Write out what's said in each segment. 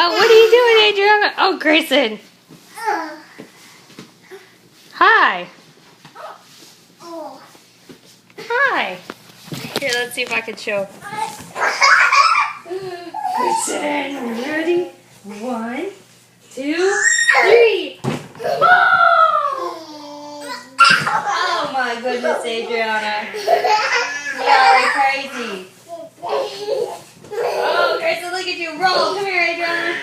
Oh, what are you doing, Adriana? Oh, Grayson. Hi. Hi. Here, let's see if I can show. Grayson, ready? 1, 2, 3. Oh my goodness, Adriana. Y'all are crazy. Oh, Grayson, look at you roll. Come here, Adriana.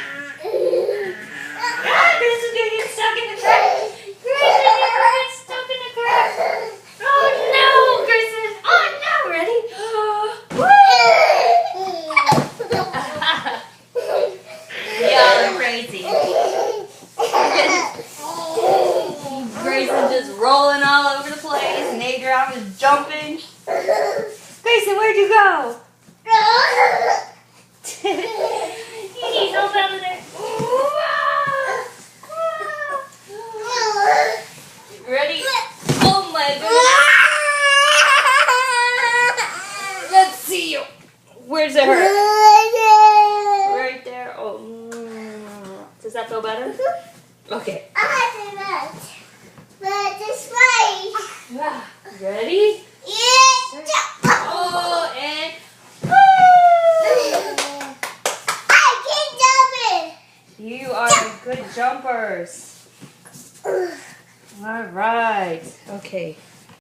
Ah, Grayson's gonna get stuck in the crack. Grayson, you're gonna get stuck in the crack. Oh no, Grayson. Oh no, ready? Y'all are crazy. Grayson just rolling all over the place, and Adriana's jumping. Grayson, where'd you go? You need help out of there. Ready? Oh my goodness. Let's see you. Where's it hurt? Right there. Oh. Does that feel better? Okay. Ready? Oh, and you are the good jumpers. All right. Okay.